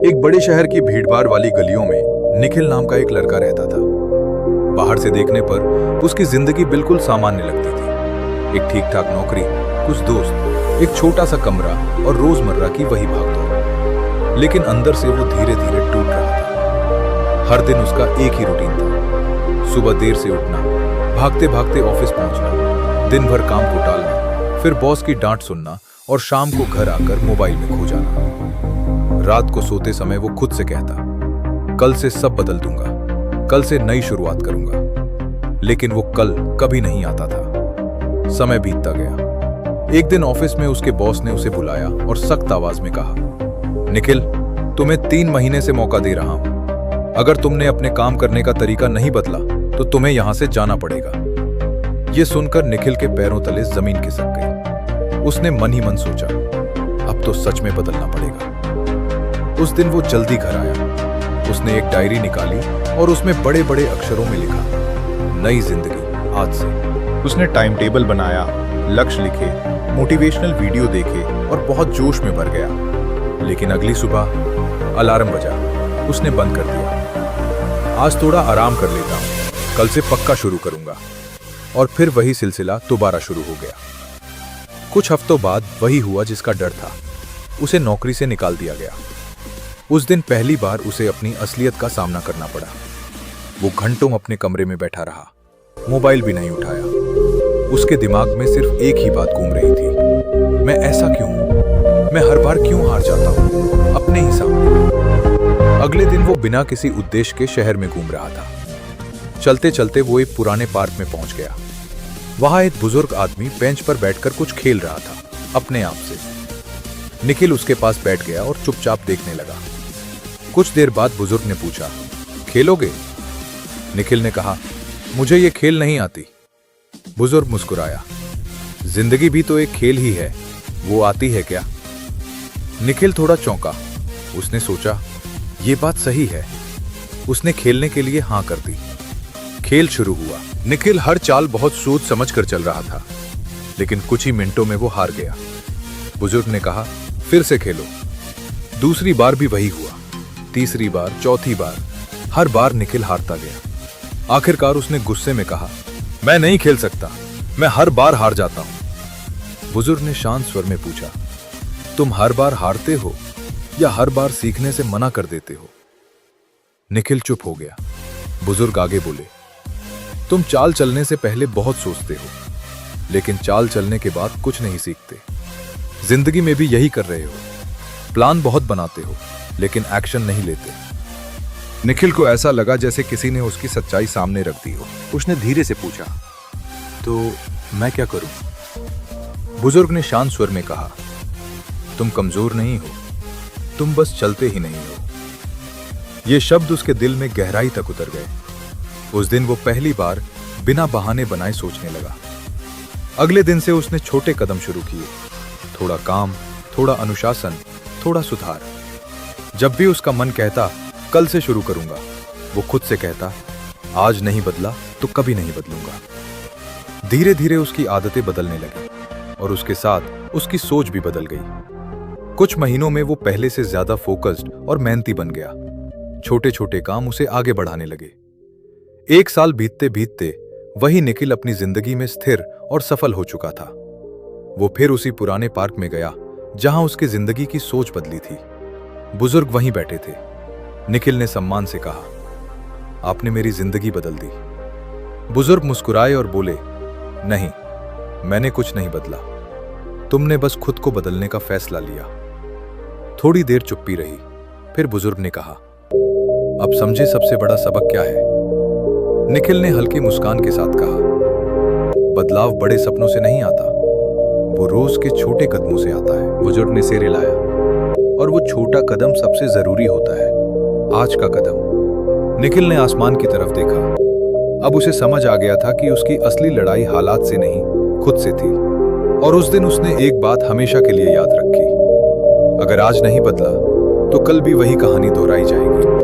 एक बड़े शहर की भीड़भाड़ वाली गलियों में निखिल नाम का एक लड़का रहता था। बाहर से देखने पर उसकी जिंदगी बिल्कुल सामान्य लगती थी। एक ठीक ठाक नौकरी, कुछ दोस्त, एक छोटा सा कमरा और रोजमर्रा की वही भागदौड़। लेकिन अंदर से वो धीरे धीरे टूट रहा था। हर दिन उसका एक ही रूटीन था, सुबह देर से उठना, भागते भागते ऑफिस पहुंचना, दिन भर काम को टालना, फिर बॉस की डांट सुनना और शाम को घर आकर मोबाइल में खो जाना। रात को सोते समय वो खुद से कहता, कल से सब बदल दूंगा, कल से नई शुरुआत करूंगा। लेकिन वो कल कभी नहीं आता था। समय बीतता गया। एक दिन ऑफिस में उसके बॉस ने उसे बुलाया और सख्त आवाज में कहा, निखिल, तुम्हें 3 महीने से मौका दे रहा हूं। अगर तुमने अपने काम करने का तरीका नहीं बदला तो तुम्हें यहां से जाना पड़ेगा। यह सुनकर निखिल के पैरों तले जमीन खिसक गई। उसने मन ही मन सोचा, अब तो सच में बदलना पड़ेगा। उस दिन वो जल्दी घर आया। उसने एक डायरी निकाली और उसमें बड़े बड़े अक्षरों में लिखा, नई जिंदगी आज से। उसने टाइम टेबल बनाया, लक्ष्य लिखे, मोटिवेशनल वीडियो देखे और बहुत जोश में भर गया। लेकिन अगली सुबह अलार्म बजा। उसने बंद कर दिया। आज थोड़ा आराम कर लेता हूं, कल से पक्का शुरू करूंगा। और फिर वही सिलसिला दोबारा शुरू हो गया। कुछ हफ्तों बाद वही हुआ जिसका डर था। उसे नौकरी से निकाल दिया गया। उस दिन पहली बार उसे अपनी असलियत का सामना करना पड़ा। वो घंटों अपने कमरे में बैठा रहा, मोबाइल भी नहीं उठाया। उसके दिमाग में सिर्फ एक ही बात घूम रही थी, मैं ऐसा क्यों हूं? मैं हर बार क्यों हार जाता हूं अपने ही सामने? अगले दिन वो बिना किसी उद्देश्य के शहर में घूम रहा था। चलते चलते वो एक पुराने पार्क में पहुंच गया। वहां एक बुजुर्ग आदमी बेंच पर बैठकर कुछ खेल रहा था अपने आप से। निखिल उसके पास बैठ गया और चुपचाप देखने लगा। कुछ देर बाद बुजुर्ग ने पूछा, खेलोगे? निखिल ने कहा, मुझे ये खेल नहीं आती। बुजुर्ग मुस्कुराया, जिंदगी भी तो एक खेल ही है, वो आती है क्या? निखिल थोड़ा चौंका। उसने सोचा, ये बात सही है। उसने खेलने के लिए हां कर दी। खेल शुरू हुआ। निखिल हर चाल बहुत सोच समझ कर चल रहा था, लेकिन कुछ ही मिनटों में वो हार गया। बुजुर्ग ने कहा, फिर से खेलो। दूसरी बार भी वही हुआ, तीसरी बार, चौथी बार, हर बार निखिल हारता गया। आखिरकार उसने गुस्से में कहा, मैं नहीं खेल सकता, मैं हर बार हार जाता हूं। बुजुर्ग ने शांत स्वर में पूछा, तुम हर बार हारते हो या हर बार सीखने से मना कर देते हो? निखिल चुप हो गया। बुजुर्ग आगे बोले, तुम चाल चलने से पहले बहुत सोचते हो, लेकिन चाल चलने के बाद कुछ नहीं सीखते। जिंदगी में भी यही कर रहे हो, प्लान बहुत बनाते हो लेकिन एक्शन नहीं लेते। निखिल को ऐसा लगा जैसे किसी ने उसकी सच्चाई सामने रख दी हो। उसने धीरे से पूछा, तो मैं क्या करूं? बुजुर्ग ने शांत स्वर में कहा, तुम कमजोर नहीं हो, तुम बस चलते ही नहीं हो। ये शब्द उसके दिल में गहराई तक उतर गए। उस दिन वो पहली बार बिना बहाने बनाए सोचने लगा। अगले दिन से उसने छोटे कदम शुरू किए, थोड़ा काम, थोड़ा अनुशासन, थोड़ा सुधार। जब भी उसका मन कहता कल से शुरू करूंगा, वो खुद से कहता, आज नहीं बदला तो कभी नहीं बदलूंगा। धीरे धीरे उसकी आदतें बदलने लगी और उसके साथ उसकी सोच भी बदल गई। कुछ महीनों में वो पहले से ज्यादा फोकस्ड और मेहनती बन गया। छोटे छोटे काम उसे आगे बढ़ाने लगे। 1 साल बीतते बीतते वही निखिल अपनी जिंदगी में स्थिर और सफल हो चुका था। वो फिर उसी पुराने पार्क में गया जहां उसकी जिंदगी की सोच बदली थी। बुजुर्ग वहीं बैठे थे। निखिल ने सम्मान से कहा, आपने मेरी जिंदगी बदल दी। बुजुर्ग मुस्कुराए और बोले, नहीं, मैंने कुछ नहीं बदला, तुमने बस खुद को बदलने का फैसला लिया। थोड़ी देर चुप्पी रही, फिर बुजुर्ग ने कहा, अब समझे सबसे बड़ा सबक क्या है? निखिल ने हल्की मुस्कान के साथ कहा, बदलाव बड़े सपनों से नहीं आता, वो रोज के छोटे कदमों से आता है। बुजुर्ग ने सिर हिलाया, और वो छोटा कदम सबसे जरूरी होता है, आज का कदम। निखिल ने आसमान की तरफ देखा। अब उसे समझ आ गया था कि उसकी असली लड़ाई हालात से नहीं, खुद से थी। और उस दिन उसने एक बात हमेशा के लिए याद रखी, अगर आज नहीं बदला तो कल भी वही कहानी दोहराई जाएगी।